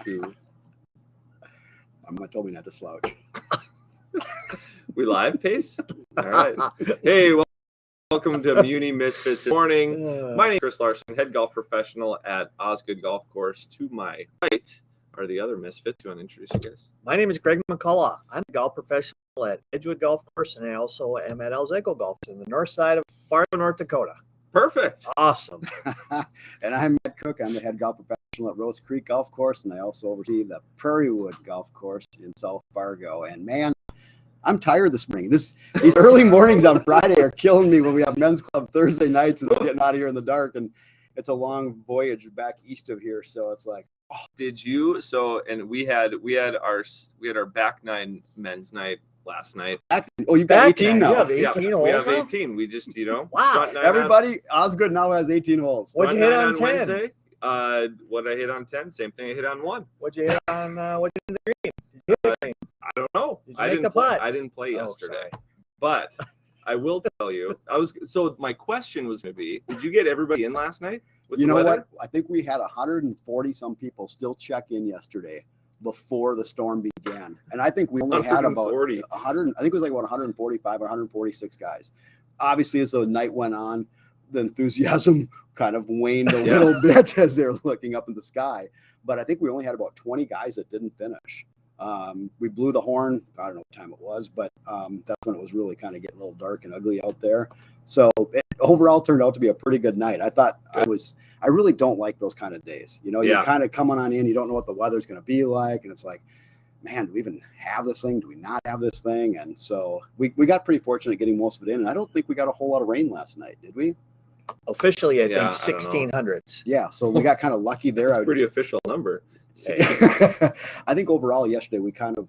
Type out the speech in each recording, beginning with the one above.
2. My mom told me not to slouch. We live, Pace? All right. Hey, welcome to Muni Misfits. Good morning. My name is Chris Larson, head golf professional at Osgood Golf Course. To my right are the other Misfits. Do you want to introduce you guys? My name is Greg McCullough. I'm a golf professional at Edgewood Golf Course, and I also am at Alzego Golf in the north side of Fargo, North Dakota. Perfect. Awesome. And I'm Matt Cook. I'm the head golf professional at Rose Creek Golf Course, and I also oversee the Prairie Wood Golf Course in South Fargo. And man, I'm tired this morning. These early mornings on Friday are killing me when we have men's club Thursday nights and it's getting out of here in the dark, and it's a long voyage back east of here. So it's like, Did you? So, and we had our back nine men's night last night. oh, you got 18 now. You have 18 holes. We have now? 18. We just, Wow. front nine Everybody, Osgood now has 18 holes. What'd you hit on 10? Wednesday. What I hit on 10? Same thing I hit on 1. What'd you hit on? What did you hit the green? Did you hit the green? I don't know. Did you make the putt? I didn't play yesterday, sorry. but I will tell you. So my question was going to be: did you get everybody in last night? You know what? I think we had 140 some people still check in yesterday before the storm began, and I think we only had about 100. I think it was like about 145 or 146 guys. Obviously, as the night went on, the enthusiasm kind of waned a little bit as they're looking up in the sky. But I think we only had about 20 guys that didn't finish. We blew the horn. I don't know what time it was, but that's when it was really kind of getting a little dark and ugly out there. So it overall turned out to be a pretty good night. I thought I really don't like those kind of days. You're kind of coming on in, you don't know what the weather's going to be like. And it's like, man, do we even have this thing? Do we not have this thing? And so we got pretty fortunate getting most of it in. And I don't think we got a whole lot of rain last night, did we? Officially, I think 1600s. Yeah, so we got kind of lucky there. That's a pretty official number. I think overall yesterday we kind of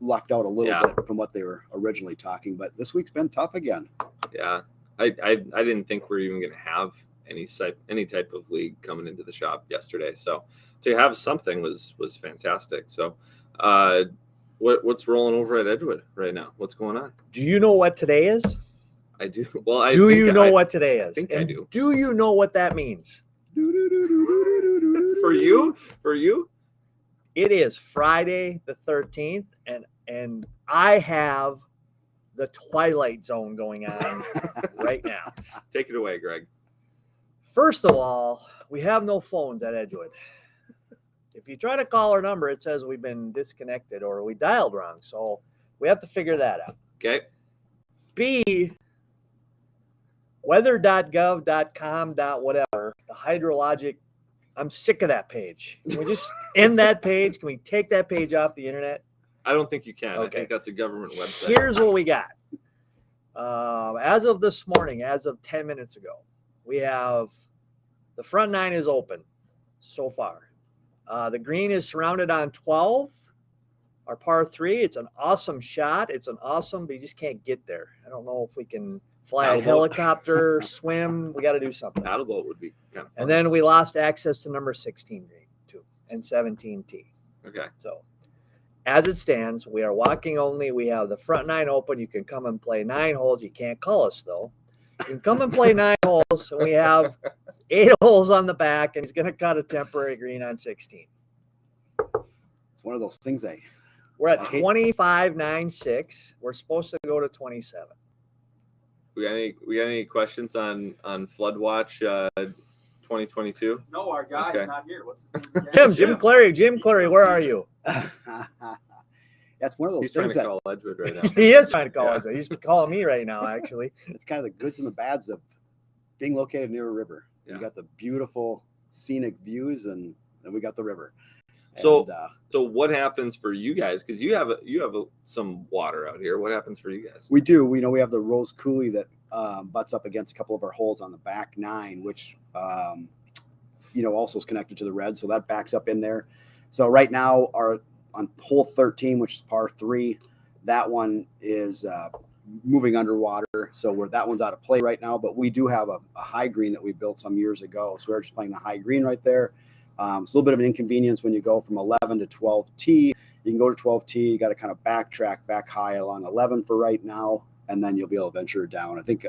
lucked out a little bit from what they were originally talking, but this week's been tough again. Yeah, I didn't think we were even going to have any type of league coming into the shop yesterday. So to have something was fantastic. So what's rolling over at Edgewood right now? What's going on? Do you know what today is? I do. Well, do you know what today is? I think I do. Do you know what that means? For you, it is Friday the 13th, and I have the Twilight Zone going on right now. Take it away, Greg. First of all, we have no phones at Edgewood. If you try to call our number, it says we've been disconnected or we dialed wrong. So we have to figure that out. Okay. B, weather.gov.com. Whatever, the hydrologic. I'm sick of that page. Can we just end that page? Can we take that page off the internet? I don't think you can. Okay. I think that's a government website. Here's what we got. As of this morning, as of 10 minutes ago, we have the front 9 is open so far. The green is surrounded on 12. Our par 3, it's an awesome shot. It's an awesome, but you just can't get there. I don't know if we can fly a helicopter, swim. We got to do something. Paddleboat would be kind of fun. And then we lost access to number 16 green too, and 17T. Okay. So as it stands, we are walking only. We have the front 9 open. You can come and play 9 holes. You can't call us though. You can come and play 9 holes. And we have 8 holes on the back, and he's going to cut a temporary green on 16. It's one of those things We're at 25.96. We're supposed to go to 27. We got any questions on Flood Watch 2022? No, our guy's not here. What's his name? Jim Clary. Jim Clary, where are you? That's one of those He's things trying to call Edgewood right now. He is trying to call Edgewood. He's calling me right now, actually. It's kind of the goods and the bads of being located near a river. Yeah. You got the beautiful scenic views, and then we got the river. So what happens for you guys? Because you have some water out here. What happens for you guys? We do. We know we have the Rose Coulee that butts up against a couple of our holes on the back 9, which also is connected to the red. So that backs up in there. So right now, on hole 13, which is par 3, that one is moving underwater. So that one's out of play right now. But we do have a high green that we built some years ago. So we're just playing the high green right there. It's a little bit of an inconvenience when you go from 11 to 12T. You can go to 12T. You got to kind of backtrack back high along 11 for right now, and then you'll be able to venture down. I think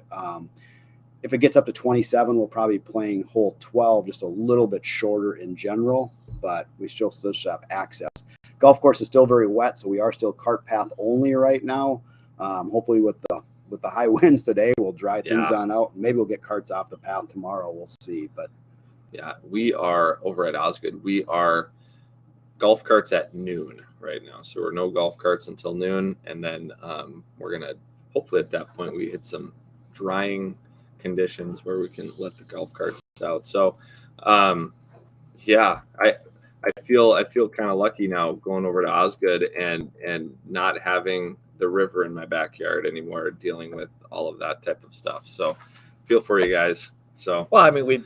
if it gets up to 27, we'll probably be playing hole 12 just a little bit shorter in general. but we still have access. Golf course is still very wet, so we are still cart path only right now. Hopefully with the high winds today, we'll dry things on out. Maybe we'll get carts off the path tomorrow. We'll see. But yeah, we are over at Osgood. We are golf carts at noon right now. So we're no golf carts until noon. And then we're going to, hopefully at that point, we hit some drying conditions where we can let the golf carts out. So yeah, I feel kind of lucky now going over to Osgood and not having the river in my backyard anymore, dealing with all of that type of stuff. So feel for you guys. So, well, I mean, we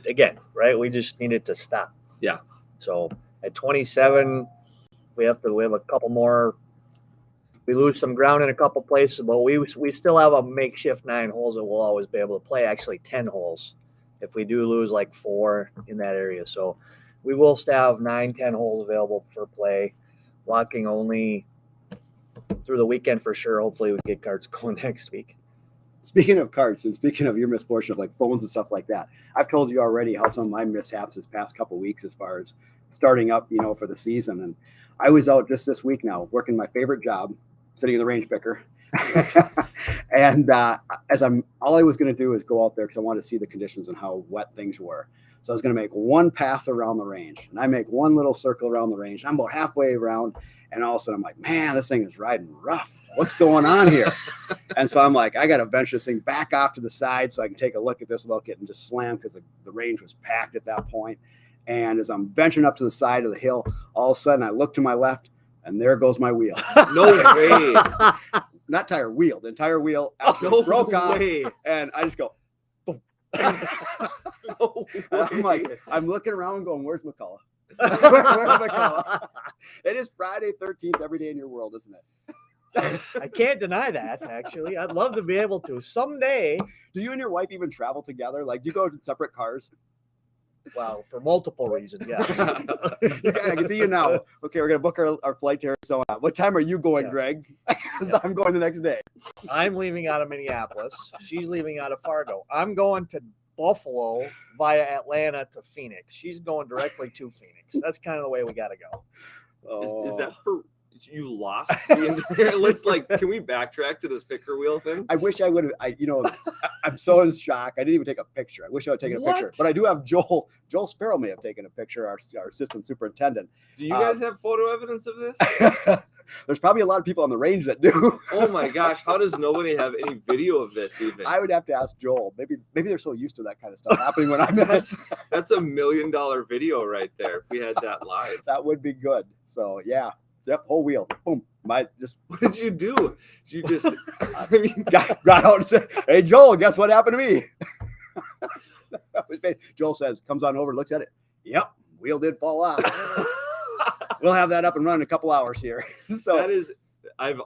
just needed to stop. Yeah. So at 27, we have a couple more. We lose some ground in a couple places, but we still have a makeshift 9 holes that we'll always be able to play. Actually, 10 holes if we do lose like 4 in that area. So we will still have 9-10 holes available for play. Walking only through the weekend for sure. Hopefully we get carts going next week. Speaking of carts and speaking of your misfortune of like phones and stuff like that, I've told you already how some of my mishaps this past couple of weeks as far as starting up, for the season. And I was out just this week now working my favorite job, sitting in the range picker. And all I was going to do is go out there because I wanted to see the conditions and how wet things were. So I was going to make one pass around the range, and I make one little circle around the range. I'm about halfway around, and all of a sudden I'm like, man, this thing is riding rough. What's going on here? And so I'm like, I got to venture this thing back off to the side so I can take a look at this, and just slam because the range was packed at that point. And as I'm venturing up to the side of the hill, all of a sudden I look to my left, and there goes my wheel. No way. Not tire, wheel. The entire wheel broke off, and I just go, boom. No I'm like, I'm looking around going, where's McCullough? Where's McCullough? It is Friday 13th every day in your world, isn't it? I can't deny that, actually. I'd love to be able to someday. Do you and your wife even travel together? Like, do you go in separate cars? Well, for multiple reasons, yeah. I can see you now. Okay, we're going to book our flight to Arizona. What time are you going, Greg? Because I'm going the next day. I'm leaving out of Minneapolis. She's leaving out of Fargo. I'm going to Buffalo via Atlanta to Phoenix. She's going directly to Phoenix. That's kind of the way we got to go. Oh. Is that for you lost the entire? Let's can we backtrack to this picker wheel thing? I wish I would have. I'm so in shock. I didn't even take a picture. I wish I would have taken a picture, but I do have Joel Sparrow may have taken a picture. Our assistant superintendent. Do you guys have photo evidence of this? There's probably a lot of people on the range that do. Oh my gosh! How does nobody have any video of this even? I would have to ask Joel. Maybe they're so used to that kind of stuff happening when I'm in it. That's $1 million video right there. If we had that live, that would be good. So yeah. Yep, whole wheel. Boom. What did you do? You just got out and said, hey, Joel, guess what happened to me? Joel says, comes on over, looks at it. Yep, wheel did fall off. We'll have that up and running in a couple hours here. So that is, I've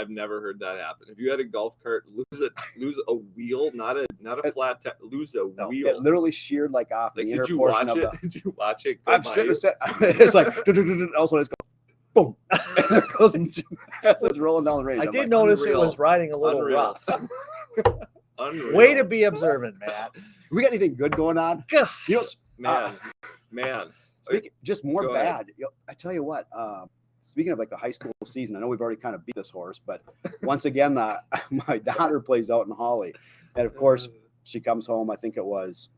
never heard that happen. If you had a golf cart lose a wheel, not a flat lose a wheel. It literally sheared off the inner portion of the. Did you watch it? I'm sitting. It's like also it's boom. And there goes it's rolling down the range. I did notice it was riding a little rough. Unreal. Way to be observant, Matt. We got anything good going on? Man. Just more bad. I tell you what. Speaking of the high school season, I know we've already kind of beat this horse, but once again, my daughter plays out in Holly, and of course she comes home. I think it was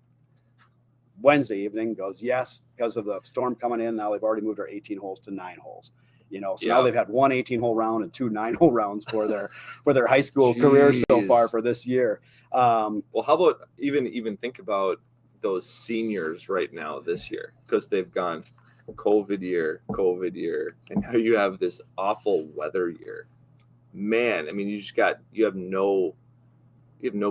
Wednesday evening. Goes yes, because of the storm coming in. Now they've already moved our 18 holes to 9 holes. So now they've had one 18-hole round and 2 9-hole rounds for their high school career so far for this year. Well, how about even think about those seniors right now this year, because they've gone COVID year, and now you have this awful weather year. Man, I mean, you have no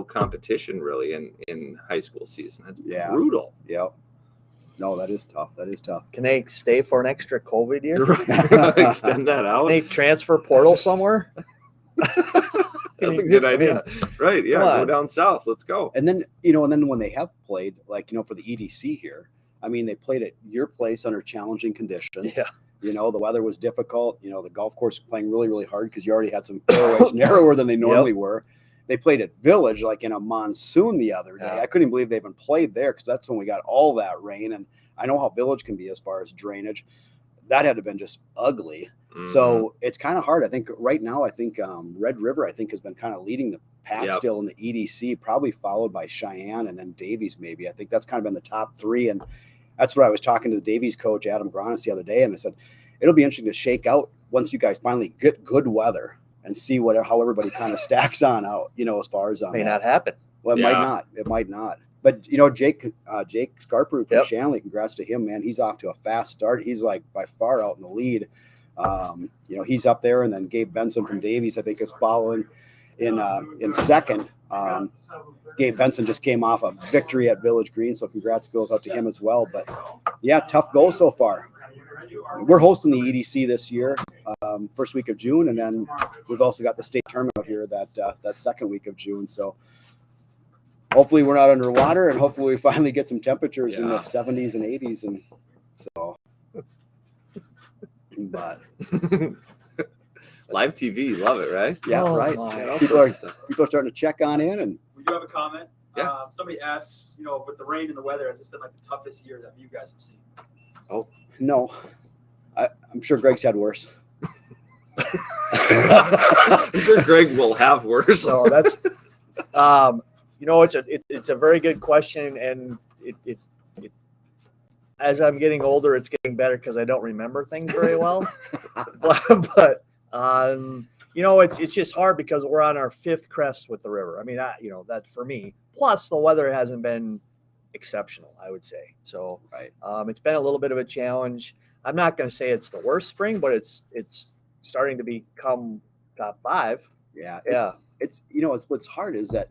competition really in high school season. That's brutal. Yep. No, that is tough. Can they stay for an extra COVID year? Extend that out. Can they transfer portal somewhere? That's a good idea. Right. Yeah. Go down south. Let's go. And then, when they have played, for the EDC here, I mean, they played at your place under challenging conditions. Yeah. The weather was difficult. The golf course was playing really, really hard because you already had some fairways narrower than they normally were. They played at Village in a monsoon the other day. Yeah. I couldn't believe they even played there because that's when we got all that rain. And I know how Village can be as far as drainage. that had to have been just ugly. So it's kind of hard. I think right now, Red River, I think, has been kind of leading the pack still in the EDC, probably followed by Cheyenne and then Davies maybe. I think that's kind of been the top three. And that's what I was talking to the Davies coach, Adam Granis, the other day. And I said, it'll be interesting to shake out once you guys finally get good weather and see how everybody kind of stacks on out, as far as may not happen. Well, it might not. It might not. But Jake Scarper from Shanley, congrats to him, man. He's off to a fast start. He's like by far out in the lead. He's up there, and then Gabe Benson from Davies, I think, is following in second. Gabe Benson just came off a victory at Village Green, so congrats goes out to him as well. But yeah, tough goal so far. We're hosting the EDC this year, first week of June, and then we've also got the state tournament out here that second week of June. So hopefully we're not underwater, and hopefully we finally get some temperatures in the 70s and 80s, and so. But live TV, love it, right? Yeah, right. People are starting to check on in, and we do have a comment. Yeah. Somebody asks, with the rain and the weather, has this been like the toughest year that you guys have seen? Oh no, I'm sure Greg's had worse. I'm sure Greg will have worse. So that's, it's a very good question, and it as I'm getting older, it's getting better because I don't remember things very well. but it's just hard because we're on our fifth crest with the river. I mean, that for me. Plus, the weather hasn't been exceptional, I would say. So, it's been a little bit of a challenge. I'm not going to say it's the worst spring, but it's starting to become top five. Yeah. It's what's hard is that,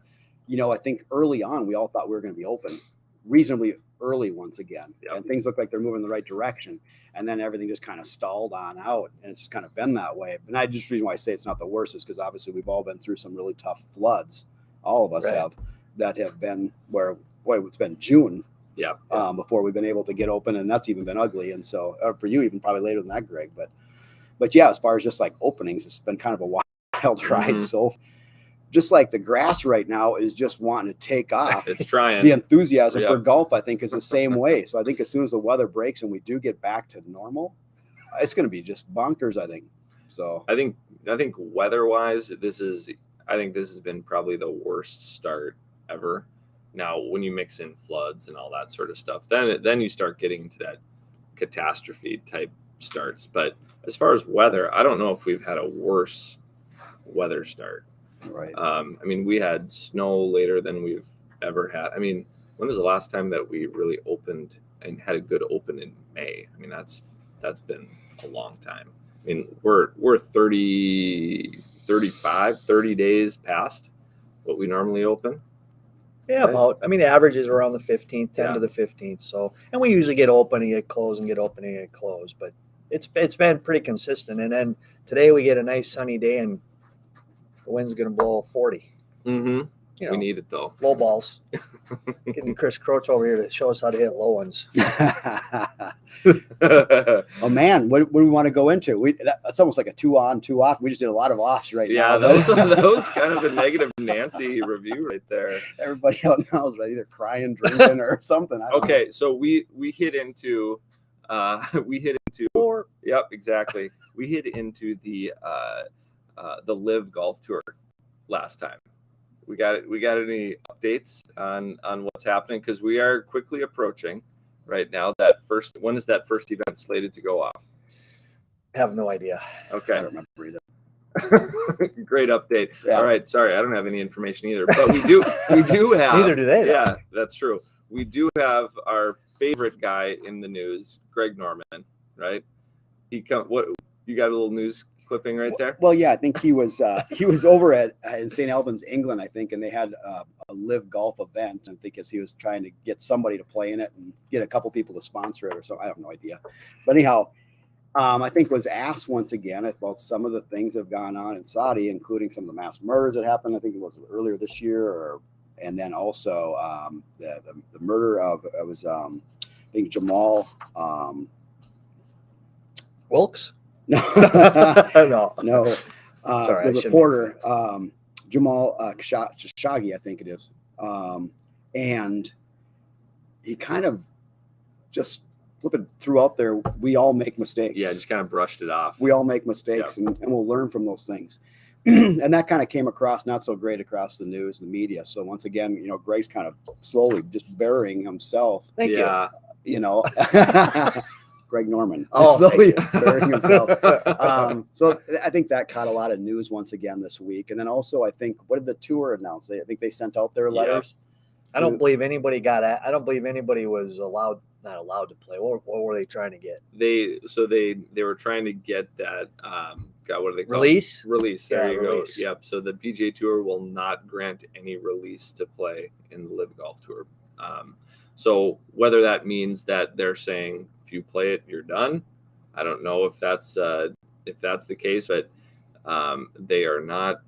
I think early on we all thought we were going to be open reasonably early once again, and things look like they're moving in the right direction, and then everything just kind of stalled on out, and it's just kind of been that way. And reason why I say it's not the worst is because obviously we've all been through some really tough floods. All of us have been where it's been June before we've been able to get open, and that's even been ugly. And so for you, even probably later than that, Greg. But yeah, as far as just like openings, it's been kind of a wild ride. So just like the grass right now is just wanting to take off. It's trying. The enthusiasm for golf, I think, is the same way. So I think as soon as the weather breaks and we do get back to normal, it's going to be just bonkers, I think. So I think weather-wise, this has been probably the worst start ever. Now, when you mix in floods and all that sort of stuff, then you start getting into that catastrophe type starts. But as far as weather, I don't know if we've had a worse weather start. Right. We had snow later than we've ever had. When was the last time that we really opened and had a good open in May? That's been a long time. We're 30 days past what we normally open. Yeah, about. The average is around the 15th, 10 to the 15th. So, and we usually get open and get closed and get open and get closed, but it's been pretty consistent. And then today we get a nice sunny day and the wind's going to blow 40. Mm-hmm. We need it though. Low balls. Getting Chris Croach over here to show us how to hit low ones. Oh man, what do we want to go into? That's almost like a 2 on, 2 off. We just did a lot of offs now. Yeah, that was kind of a negative Nancy review right there. Everybody else knows, right? Either crying, drinking, or something. Okay, so we hit into Yep, exactly. We hit into the Live Golf Tour last time. We got any updates on what's happening? Because we are quickly approaching right now when is that first event slated to go off? I have no idea. Okay. I don't remember either. Great update. Yeah. All right. Sorry, I don't have any information either, but we do have. Neither do they. Yeah, that's true. We do have our favorite guy in the news, Greg Norman, right? You got a little news clipping right there? Well, yeah, I think he was over in St. Albans, England, I think, and they had a live golf event. I think as he was trying to get somebody to play in it and get a couple people to sponsor it or something. I have no idea. But anyhow, I think was asked once again about some of the things that have gone on in Saudi, including some of the mass murders that happened. I think it was earlier this year, and then also the murder of I think Jamal Wilkes. No, no. Sorry, the reporter, Jamal Khashoggi, I think it is. And he kind of just flipping throughout there, we all make mistakes. Yeah, just kind of brushed it off. We all make mistakes, and we'll learn from those things. And that kind of came across not so great across the news and the media. So once again, you know, Greg's kind of slowly just burying himself. Thank you. You know, Greg Norman Oh, slowly burying himself. So I think that caught a lot of news once again this week. And then also, I think, what did the tour announce? I think they sent out their letters. I don't believe anybody I don't believe anybody was not allowed to play. What were they trying to get? They were trying to get that God, what do they call Release? it? Release. There you release. go. Yep. So the PGA Tour will not grant any release to play in the Live Golf Tour. So whether that means that they're saying if you play it, you're done. I don't know if that's the case, but they are not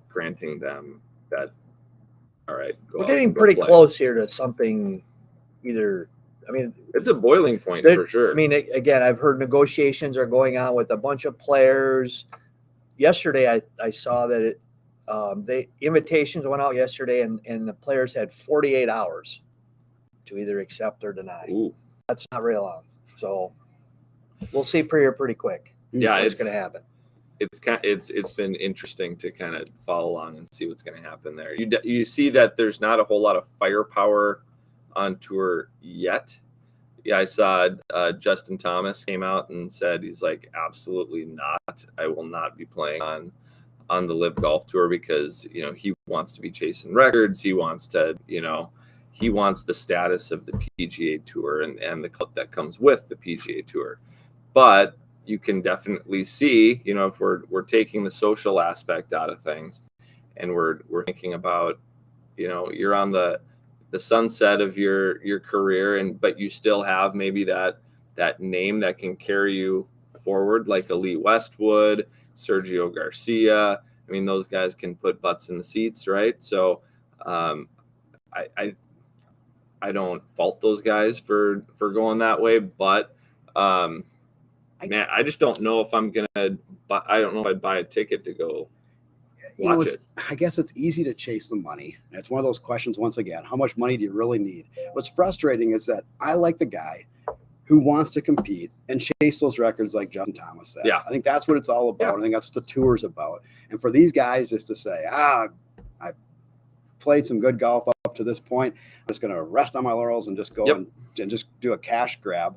granting them that. All right, we're getting pretty close here to something. Either, I mean, it's a boiling point for sure. I mean, again, I've heard negotiations are going on with a bunch of players. Yesterday, I saw that the invitations went out yesterday, and the players had 48 hours to either accept or deny. Ooh. That's not real long, so we'll see pretty quick. Yeah, what's going to happen. It's been interesting to kind of follow along and see what's going to happen there. You see that there's not a whole lot of firepower on tour yet. Yeah, I saw Justin Thomas came out and said he's like, absolutely not. I will not be playing on the Live Golf Tour because, you know, he wants to be chasing records. He wants to, you know, he wants the status of the PGA Tour and the club that comes with the PGA Tour. But you can definitely see, you know, if we're taking the social aspect out of things and we're thinking about, you know, you're on the sunset of your career, but you still have maybe that name that can carry you forward, like a Lee Westwood, Sergio Garcia. I mean, those guys can put butts in the seats, right? So I don't fault those guys for going that way, but man, I just don't know if I'm gonna buy. I don't know if I'd buy a ticket to go watch it. I guess it's easy to chase the money. It's one of those questions, once again, how much money do you really need? What's frustrating is that I like the guy who wants to compete and chase those records like Justin Thomas said. Yeah. I think that's what it's all about. Yeah. I think that's what the tour's about. And for these guys just to say, I played some good golf up to this point, I'm just going to rest on my laurels and just go and just do a cash grab.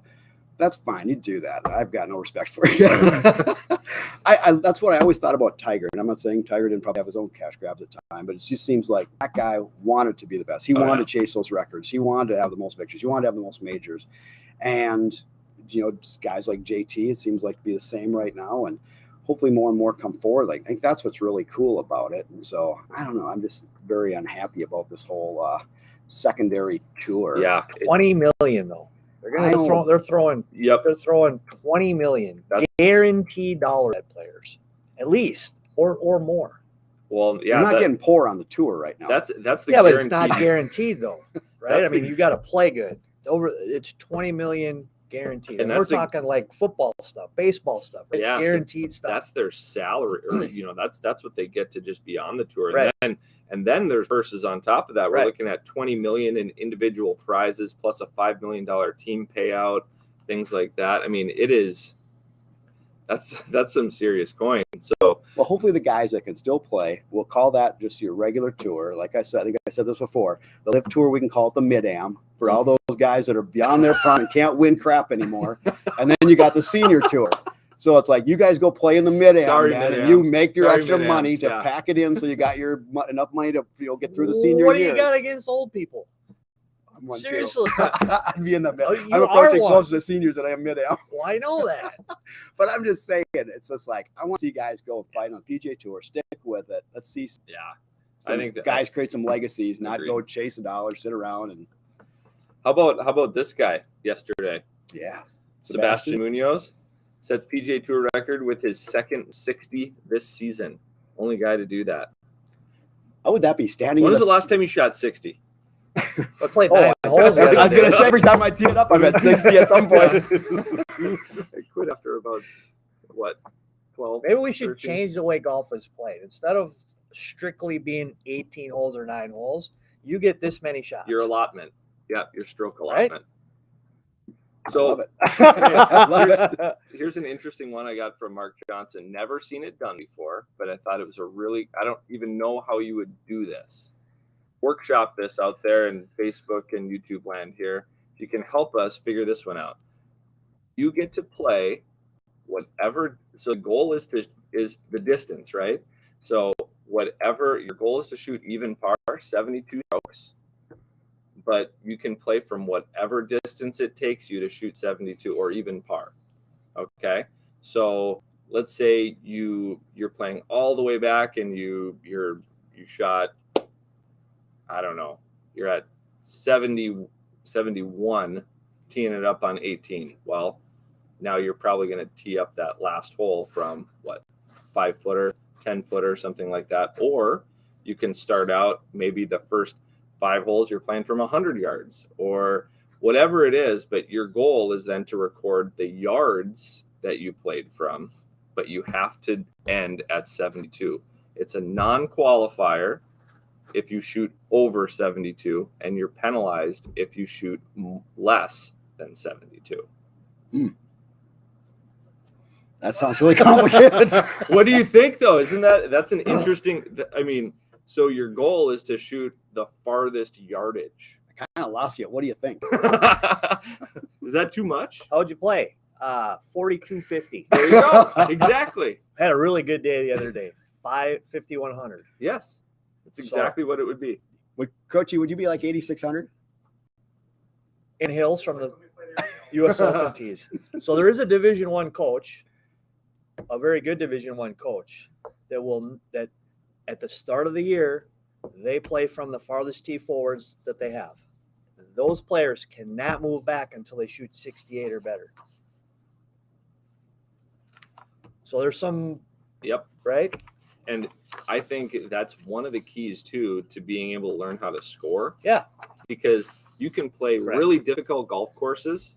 That's fine. You do that. I've got no respect for you. That's what I always thought about Tiger. And I'm not saying Tiger didn't probably have his own cash grabs at the time, but it just seems like that guy wanted to be the best. He wanted to chase those records. He wanted to have the most victories. He wanted to have the most majors. And, you know, just guys like JT, it seems like to be the same right now. And hopefully more and more come forward. Like, I think that's what's really cool about it. And so, I don't know. I'm just very unhappy about this whole secondary tour. Yeah. 20 million, though. They're throwing 20 million guaranteed dollars at players, at least or more. Well, yeah, they're not getting poor on the tour right now. That's the but it's not guaranteed though, right? I mean, you got to play good. It's 20 million guaranteed, and we're talking like football stuff, baseball stuff. It's guaranteed stuff. That's their salary, or you know, that's what they get to just be on the tour, right. And then there's versus on top of that. We're looking at 20 million in individual prizes plus a $5 million team payout, things like that. I mean, that's some serious coin. So, well, hopefully the guys that can still play, we'll call that just your regular tour. Like I said, I think I said this before. The Live Tour, we can call it the Mid-Am for all those guys that are beyond their prime and can't win crap anymore. And then you got the Senior Tour. So it's like you guys go play in the Mid-Am, and you make your extra money to pack it in, so you got your enough money to get through the senior year. What do you got against old people? I'm one Seriously, I'd be in the mid. I'm approaching closer to seniors than I am Mid-Am. Well, I know that, but I'm just saying, it's just like I want to see guys go and fight on the PGA Tour. Stick with it. Let's see. Yeah, I think guys create some legacies, not go chase a dollar, sit around and. How about this guy yesterday? Yeah, Sebastian Munoz sets PGA Tour record with his second 60 this season. Only guy to do that. How would that be standing? When was the last time you shot 60? I played 9 holes. I was going to say every time I tee it up, I'm at 60 at some point. I quit after about 12. Maybe we should 13. change the way golf is played. Instead of strictly being 18 holes or 9 holes, you get this many shots. Your allotment. Yeah, your stroke allotment. So love it. here's an interesting one I got from Mark Johnson. Never seen it done before, but I thought it was I don't even know how you would do this. Workshop this out there in Facebook and YouTube land here. If you can help us figure this one out. You get to play whatever. So the goal is the distance, right? So whatever your goal is to shoot even par, 72 strokes. But you can play from whatever distance it takes you to shoot 72 or even par. Okay, so let's say you're playing all the way back and you shot, I don't know, you're at 71 teeing it up on 18. Well, now you're probably going to tee up that last hole from 5-footer, 10-footer, something like that. Or you can start out maybe the first 5 holes you're playing from 100 yards or whatever it is, but your goal is then to record the yards that you played from, but you have to end at 72. It's a non-qualifier if you shoot over 72, and you're penalized if you shoot less than 72. That sounds really complicated. What do you think, though? That's an interesting, I mean, so your goal is to shoot the farthest yardage. I kind of lost you. What do you think? Is that too much? How'd you play? 4250. There you go. Exactly. Had a really good day the other day. 55100. Yes. That's exactly what it would be. Coachy, would you be like 8,600? In hills from the U.S. Open tees. So there is a Division I coach, a very good Division I coach that at the start of the year, they play from the farthest tee forwards that they have. Those players cannot move back until they shoot 68 or better. So there's some, Yep. right? And I think that's one of the keys too to being able to learn how to score. Yeah. Because you can play Correct. really difficult golf courses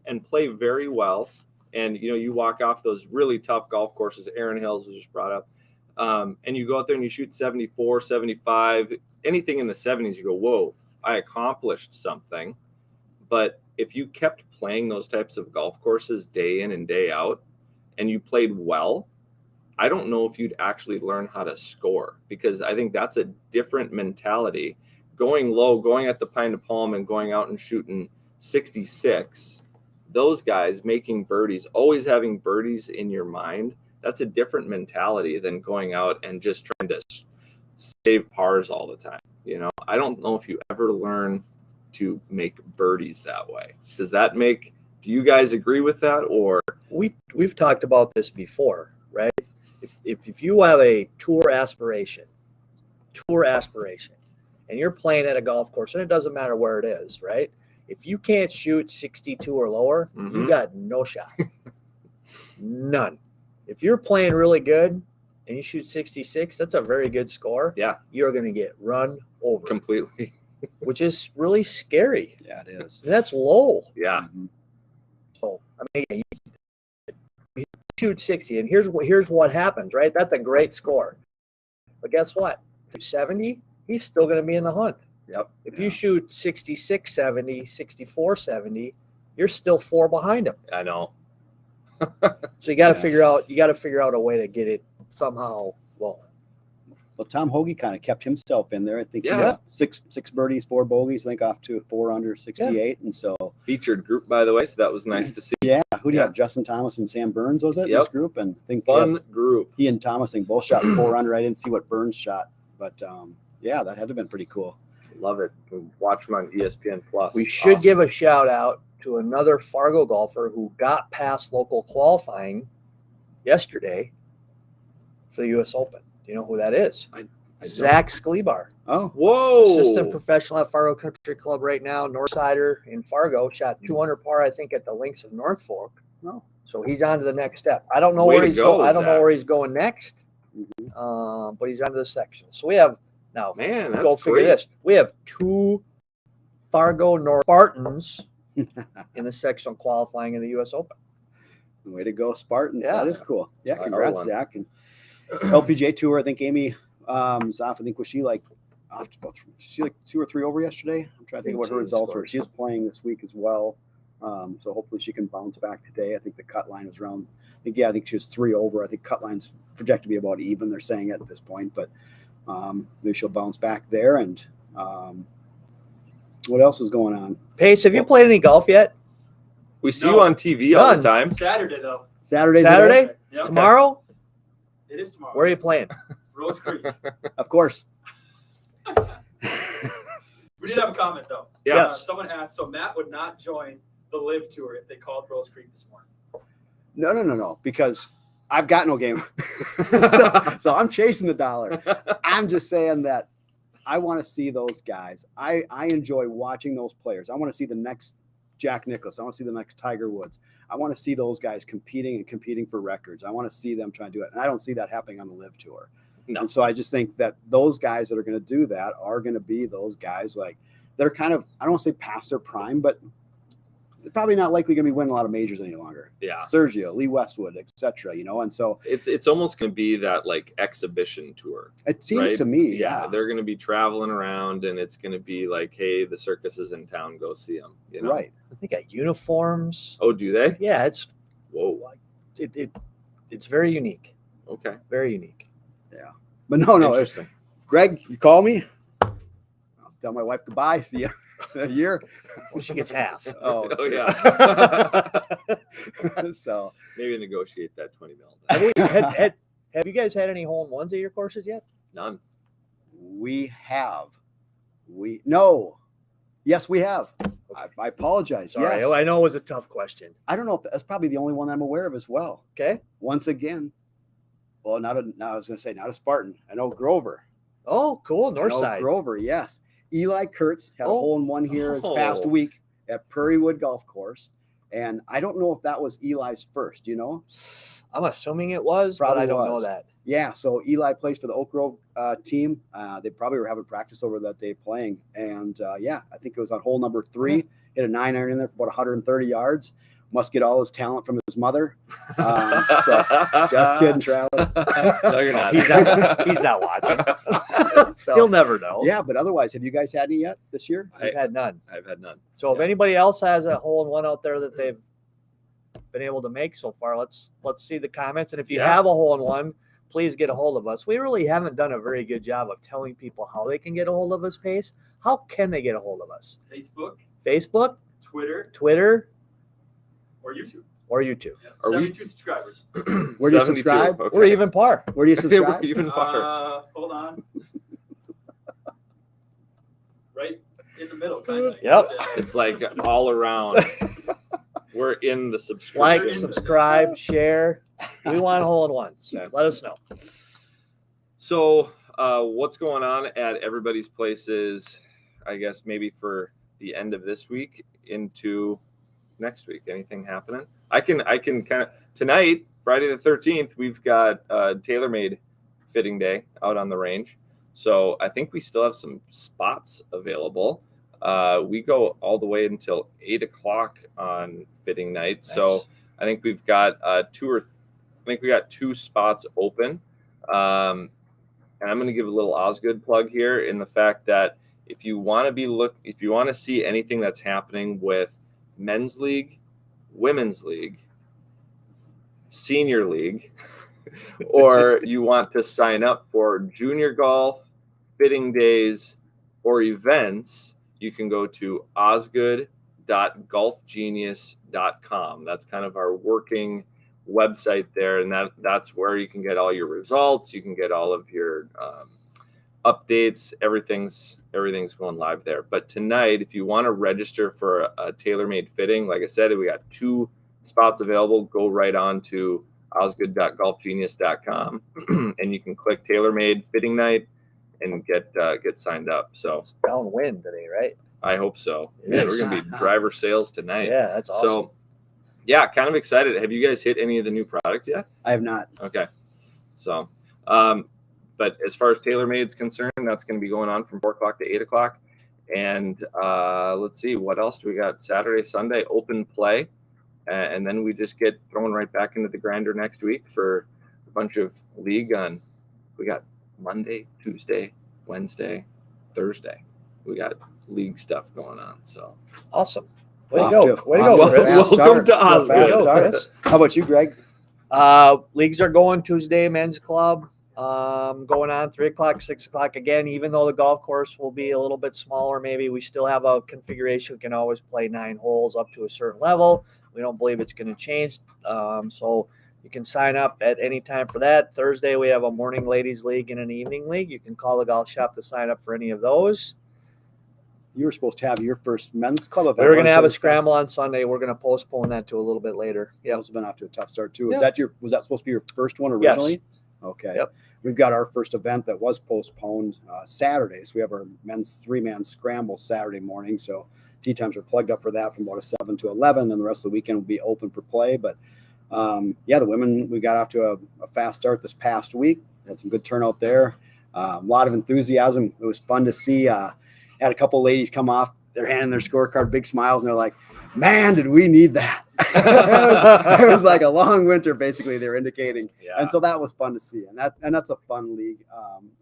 and play very well. And you walk off those really tough golf courses. Aaron Hills was just brought up. And you go out there and you shoot 74, 75, anything in the 70s, you go, whoa, I accomplished something. But if you kept playing those types of golf courses day in and day out, and you played well, I don't know if you'd actually learn how to score, because I think that's a different mentality. Going low, going at the pine to palm and going out and shooting 66, those guys making birdies, always having birdies in your mind, that's a different mentality than going out and just trying to save pars all the time. I don't know if you ever learn to make birdies that way. Do you guys agree with that? Or We've talked about this before, right? If you have a tour aspiration, and you're playing at a golf course, and it doesn't matter where it is, right? If you can't shoot 62 or lower, you got no shot. None. If you're playing really good and you shoot 66, that's a very good score. Yeah. You're going to get run over. Completely. Which is really scary. Yeah, it is. And that's low. Yeah. So, I mean, you shoot 60, and here's what happens, right? That's a great score. But guess what? 70, he's still going to be in the hunt. Yep. If you shoot 66, 70, 64, 70, you're still 4 behind him. I know. So you got to figure out a way to get it somehow low. Well, Tom Hoagie kind of kept himself in there. I think he Yeah. got six birdies, 4 bogeys, I think off to 4 under 68. And so Featured group, by the way, so that was nice to see. yeah, who do you Yeah. have? Justin Thomas and Sam Burns, was it? Yep. This group? And I think Fun group. he and Thomas, I think both shot 4 under. I didn't see what Burns shot, but yeah, that had to have been pretty cool. Love it. Watch them on ESPN Plus. We should Awesome. give a shout out to another Fargo golfer who got past local qualifying yesterday for the U.S. Open. Do you know who that is? I Zach Sklebar, Oh, Whoa. assistant professional at Fargo Country Club right now, Northsider in Fargo. Shot 200 par, I think, at the links of North Fork. no. So he's on to the next step. I don't know Way where to he's go, going. I don't know Zach. where he's going next. But he's on to the section. So we have now. Man, that's Go figure great. this. We have 2 Fargo North Spartans in the sectional qualifying in the U.S. Open. Way to go, Spartans. Yeah. That is cool. Yeah, I congrats, won. Zach. And LPGA Tour, I think Amy Zoff, I think, was she like 2 or 3 over yesterday? I'm trying to think what her Didn't see the results were. scores. She was playing this week as well. So hopefully she can bounce back today. I think the cut line is around. I think she was 3 over. I think cut line's projected to be about even. They're saying it at this point, but maybe she'll bounce back there. And what else is going on? Pace, have you played any golf yet? We see you on TV all the time. Saturday though. Saturday? Yep. Tomorrow? It is tomorrow. Where are you playing? Rose Creek. Of course. We did have a comment though. Yeah. Yes. Someone asked, so Matt would not join the Live Tour if they called Rose Creek this morning. No, because I've got no game. so I'm chasing the dollar. I'm just saying that I want to see those guys. I enjoy watching those players. I want to see the next Jack Nicklaus. I want to see the next Tiger Woods. I want to see those guys competing for records. I want to see them try to do it. And I don't see that happening on the Live Tour. No. And so I just think that those guys that are going to do that are going to be those guys like they're kind of, I don't want to say past their prime, but they're probably not likely going to be winning a lot of majors any longer. Yeah. Sergio, Lee Westwood, etc. And so it's almost going to be that like exhibition tour. It seems right? to me, Yeah, they're going to be traveling around, and it's going to be like, hey, the circus is in town, go see them. Right. They got uniforms. Oh, do they? Yeah, it's it's very unique. Okay. Very unique. But no. Interesting. Greg, you call me. I'll tell my wife goodbye. See you in a year. Well, she gets half. Oh, Oh yeah. So Maybe negotiate that $20 Have you guys had any hole-in-ones at your courses yet? None. we have. Yes, we have. I apologize. Sorry, Yes. I know it was a tough question. I don't know if that's probably the only one I'm aware of as well. Okay. Once again, well, not a Spartan. I know Grover. Oh, cool. North I know side. Grover, yes. Eli Kurtz had a hole-in-one here this past week at Prairie Wood Golf Course. And I don't know if that was Eli's first, I'm assuming it was, but Probably I don't know was. that. Yeah, so Eli plays for the Oak Grove team. They probably were having practice over that day playing. And I think it was on hole number 3. Hit a 9-iron in there for about 130 yards. Must get all his talent from his mother. So, just kidding, Travis. No, you're not. He's not watching. So, He'll never know. yeah, but otherwise, have you guys had any yet this year? I've had none. I've had none. So if anybody else has a hole-in-one out there that they've been able to make so far, let's see the comments. And if you have a hole-in-one, please get a hold of us. We really haven't done a very good job of telling people how they can get a hold of us, Pace. How can they get a hold of us? Facebook, Twitter, or YouTube. Yeah. Are we- 72 subscribers. Where do you 72, subscribe? okay. We're even par. Where do you subscribe? We're even par. Hold on. Right in the middle, kind of. Yep. It's like all around. We're in the subscription. Like, subscribe, share. We want hole-in-ones. Yeah. Let us know. So, what's going on at everybody's places? I guess maybe for the end of this week into next week. Anything happening? I can kind of tonight, Friday the 13th. We've got TaylorMade fitting day out on the range. So I think we still have some spots available. We go all the way until 8:00 on fitting night. Nice. So I think we've got we got 2 spots open. And I'm going to give a little Osgood plug here in the fact that if you want to see anything that's happening with men's league, women's league, senior league, or you want to sign up for junior golf, fitting days, or events, you can go to osgood.golfgenius.com. That's kind of our working website there, and that's where you can get all your results. You can get all of your updates. Everything's going live there. But tonight, if you want to register for a TaylorMade fitting, like I said, we got 2 spots available. Go right on to osgood.golfgenius.com and you can click TaylorMade fitting night and get signed up. So It's downwind today, right? I hope so. It Yeah, is. we're gonna be driver sales tonight. Yeah, that's awesome. So yeah, kind of excited. Have you guys hit any of the new product yet? I have not. Okay. So, but as far as TaylorMade's concerned, that's going to be going on from 4:00 to 8:00. And let's see, what else do we got? Saturday, Sunday, open play. And then we just get thrown right back into the grinder next week for a bunch of league on. We got Monday, Tuesday, Wednesday, Thursday. We got league stuff going on. So Awesome. Way to Off go. to a- Way to off go, a Chris. fast Welcome start. to A fast Osgood. start. How about you, Greg? Leagues are going Tuesday, men's club. Going on 3 o'clock, 6 o'clock again. Even though the golf course will be a little bit smaller, maybe we still have a configuration. We can always play 9 holes up to a certain level. We don't believe it's going to change. So you can sign up at any time for that. Thursday, we have a morning ladies league and an evening league. You can call the golf shop to sign up for any of those. You were supposed to have your first men's club event. We were going to weren't have you, a this scramble on Sunday. We're going to postpone that to a little bit later. Yeah, Yeah. it's been off to a tough start too. Yeah. Was that supposed to be your first one Yes. originally? Okay. Yep. We've got our first event that was postponed Saturday. So we have our men's 3-man scramble Saturday morning. So tee times are plugged up for that from about a 7 to 11. And the rest of the weekend will be open for play. But yeah, the women, we got off to a fast start this past week. Had some good turnout there. A lot of enthusiasm. It was fun to see. Had a couple of ladies come off. They're handing their scorecard, big smiles, and they're like, man, did we need that? it was like a long winter, basically, they were indicating. Yeah. And so that was fun to see. And that's a fun league.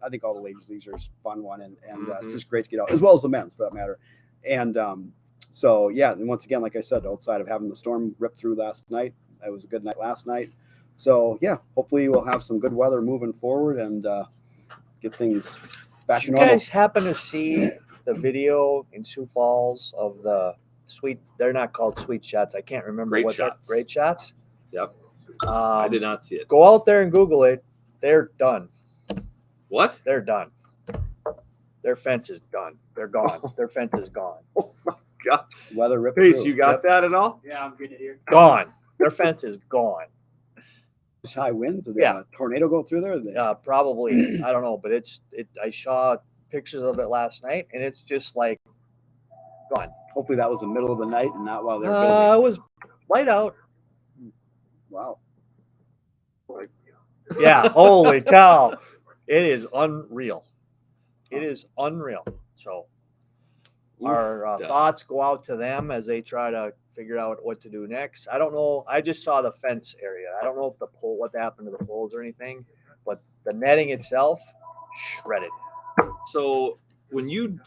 I think all the ladies' leagues are a fun one. And it's just great to get out, as well as the men's, for that matter. And so, yeah, and once again, like I said, outside of having the storm rip through last night, it was a good night last night. So, yeah, hopefully we'll have some good weather moving forward and get things back Did to you normal. guys happen to see the video in Sioux Falls of the they're not called sweet shots. I can't remember Great what shots. Great shots. Yep. I did not see it. Go out there and Google it. They're done. What? They're done. Their fence is done. They're gone. Their fence is gone. God. Weather ripped Pace, through. you got that at all? Yeah, I'm getting it here. Gone. Their fence is gone. Just high winds. Did Yeah. a tornado go through there? Probably. I don't know, but I saw pictures of it last night, and it's just like gone. Hopefully that was the middle of the night and not while they're busy. It was light out. Wow. Yeah. Holy cow. It is unreal. It is unreal. So our Duh. thoughts go out to them as they try to figure out what to do next. I don't know. I just saw the fence area. I don't know if what happened to the poles or anything, but the netting itself shredded. So when you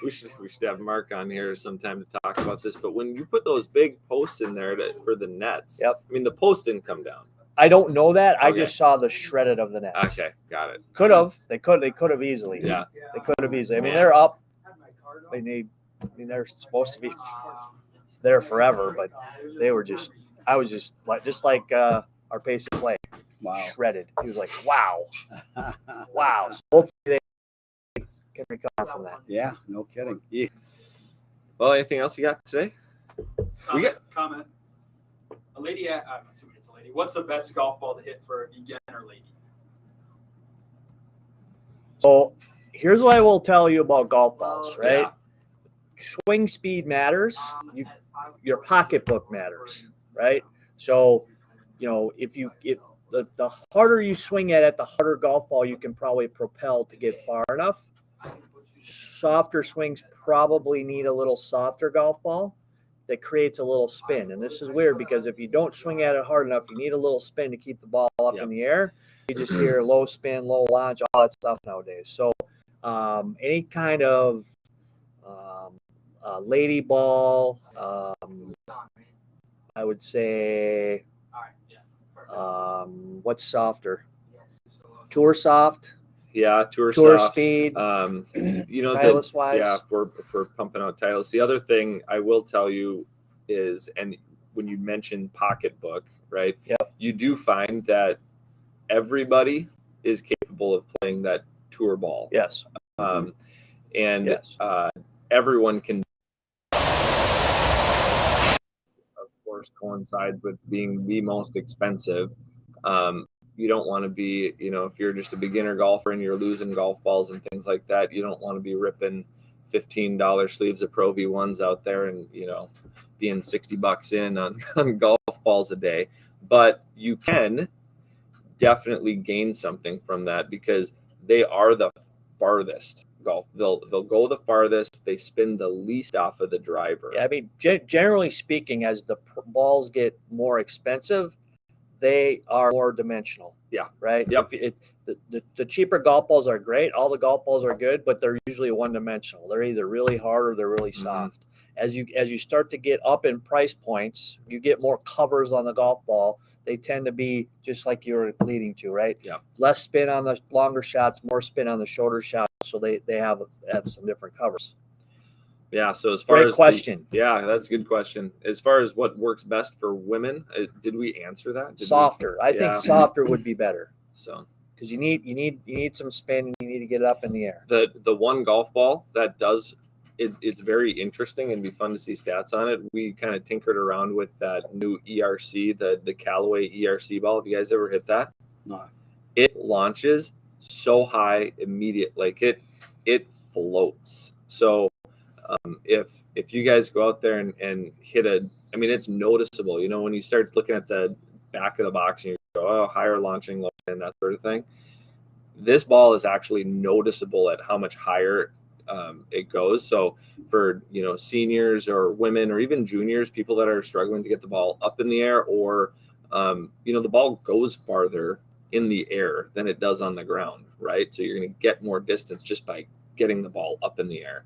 we should have Mark on here sometime to talk about this, but when you put those big posts in there for the nets, Yep. I mean the post didn't come down. I don't know that. I Okay. just saw the shredded of the nets. Okay, got it. Could have. They could have easily. Yeah. They could have easily. I mean, Yeah. they're up. They're supposed to be there forever, but they were just. I was just like our pace of play. Wow. Shredded. He was like, wow, wow. So hopefully they can recover from that. Yeah, no kidding. Yeah. Well, anything else you got today? We got- Comment. A lady I'm assuming it's a lady. What's the best golf ball to hit for a beginner lady? So here's what I will tell you about golf balls, right? Yeah. Swing speed matters. Your pocketbook matters, right? So, if the harder you swing it at, the harder golf ball you can probably propel to get far enough. Softer swings probably need a little softer golf ball that creates a little spin. And this is weird because if you don't swing at it hard enough, you need a little spin to keep the ball up Yep. in the air. You just hear low spin, low launch, all that stuff nowadays. So any kind of lady ball, I would say, All right. Yeah. Perfect. what's softer? Tour soft, Yeah, tour tour soft. speed, Titleist wise. Yeah, for pumping out titles. The other thing I will tell you is, and when you mentioned pocketbook, right? Yep. You do find that everybody is capable of playing that tour ball. Yes. And Yes. everyone can, of course, coincides with being the most expensive. You don't want to be, if you're just a beginner golfer and you're losing golf balls and things like that, you don't want to be ripping $15 sleeves of Pro V1s out there and, being $60 in on golf balls a day. But you can definitely gain something from that because they are the farthest golf. They'll go the farthest. They spin the least off of the driver. Yeah, I mean, generally speaking, as the balls get more expensive, they are more dimensional. Yeah. Right. Yep. The cheaper golf balls are great. All the golf balls are good, but they're usually one dimensional. They're either really hard or they're really soft. As you start to get up in price points, you get more covers on the golf ball. They tend to be just like you're leading to, right? Yeah. Less spin on the longer shots, more spin on the shorter shots. So they have some different covers. Yeah. So as far Great as question. yeah, that's a good question. As far as what works best for women, did we answer that? Softer. I think softer would be better. So because you need some spin and you need to get it up in the air. The one golf ball that does it's very interesting and be fun to see stats on it. We kind of tinkered around with that new ERC, the Callaway ERC ball. Have you guys ever hit that? No. It launches so high immediate, like it floats. So if you guys go out there and hit it's noticeable. You know, when you start looking at the back of the box and you go, oh, higher launching, low, and that sort of thing. This ball is actually noticeable at how much higher it goes. So for, seniors or women or even juniors, people that are struggling to get the ball up in the air, or, the ball goes farther in the air than it does on the ground, right? So you're going to get more distance just by getting the ball up in the air.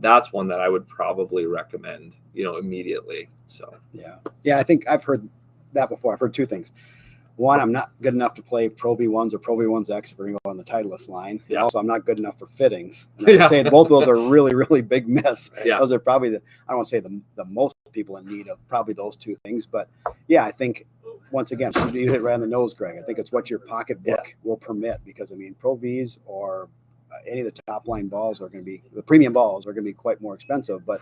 That's one that I would probably recommend, immediately. So, yeah, I think I've heard that before. I've heard two things. One, I'm not good enough to play Pro V1s or Pro V1X if we're going to go on the Titleist line. Yeah. Also, I'm not good enough for fittings. And I would say both of those are really, really big miss. Yeah. Those are probably I don't want to say the most people in need of probably those two things. But yeah, I think once again, you hit it right on the nose, Greg. I think it's what your pocketbook will permit, because Pro Vs or any of the top line balls are going to be, the premium balls are going to be quite more expensive, but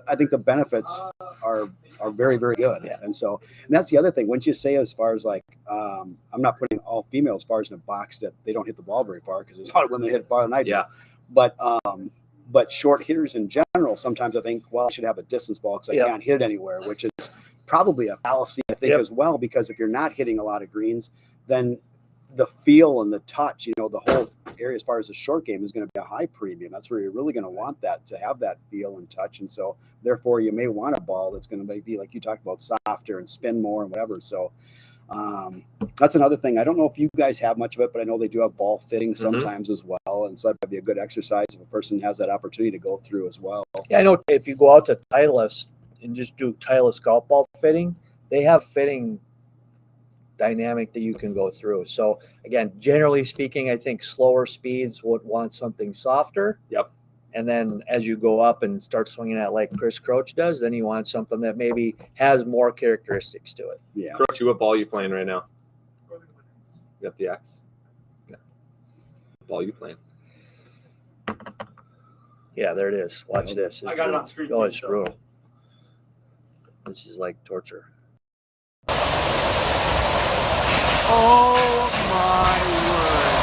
I think the benefits are very, very good. Yeah. And that's the other thing. Wouldn't you say, as far as like, I'm not putting all female spars in a box that they don't hit the ball very far, because there's a lot of women that hit it farther than I do. Yeah. But short hitters in general, sometimes I think, well, I should have a distance ball because I can't hit it anywhere, which is probably a fallacy, I think, as well, because if you're not hitting a lot of greens, then the feel and the touch, the whole area as far as the short game is going to be a high premium. That's where you're really going to want that, to have that feel and touch. And so therefore you may want a ball that's going to be, like you talked about, softer and spin more and whatever. So that's another thing. I don't know if you guys have much of it, but I know they do have ball fitting sometimes as well. And so that'd be a good exercise if a person has that opportunity to go through as well. Yeah, I know if you go out to Titleist and just do Titleist golf ball fitting, they have fitting dynamic that you can go through. So again, generally speaking, I think slower speeds would want something softer. Yep. And then as you go up and start swinging at like Chris Croach does, then you want something that maybe has more characteristics to it. Yeah. Croach, what ball are you playing right now? You got the X? Yeah. What ball are you playing? Yeah, there it is. Watch this. I got it on screen. Oh, it's brutal. This is like torture. Oh my word.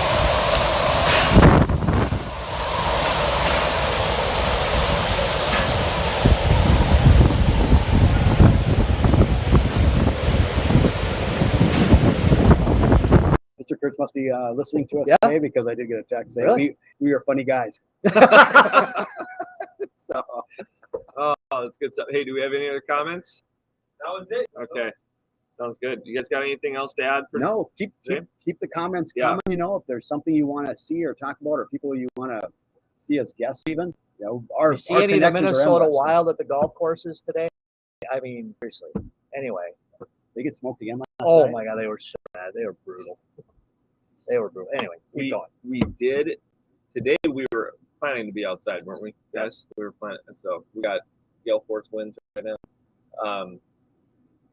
Mr. Kurtz must be listening to us today, because I did get a text saying we are funny guys. So, Oh, that's good stuff. Hey, do we have any other comments? That was it. Okay. Sounds good. You guys got anything else to add? no, keep the comments coming. If there's something you want to see or talk about, or people you want to see as guests, even, You see any of the Minnesota Wild at the golf courses today? I mean, seriously. Anyway, they get smoked again last night. My God, they were so bad. They were brutal. Anyway, keep going. We did today. We were planning to be outside, weren't we, guys? We were planning. So we got gale force winds right now.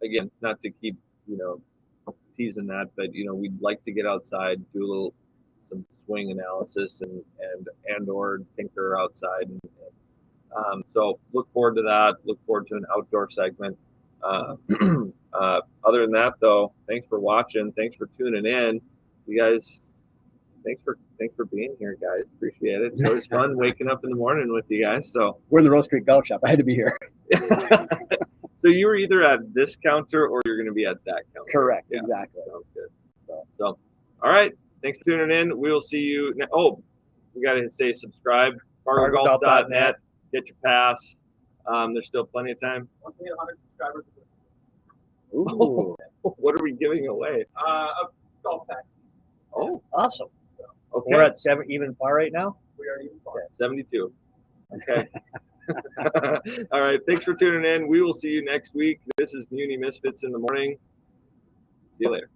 Again, not to keep teasing that, but we'd like to get outside, do some swing analysis and or tinker outside. So look forward to that. Look forward to an outdoor segment. Other than that, though, thanks for watching. Thanks for tuning in. You guys, thanks for being here, guys. Appreciate it. It's always fun waking up in the morning with you guys. So we're in the Rose Creek Golf Shop. I had to be here. So you were either at this counter or you're going to be at that counter. Correct. Yeah. Exactly. Sounds good. So, all right. Thanks for tuning in. We will see you. We got to say subscribe. FargoGolf.net. Get your pass. There's still plenty of time. Once we hit 100 subscribers. Ooh. What are we giving away? A golf pack. Oh, Awesome. okay. We're at 7 even par right now. We are even far. 72. Okay. All right. Thanks for tuning in. We will see you next week. This is Muni Misfits in the morning. See you later.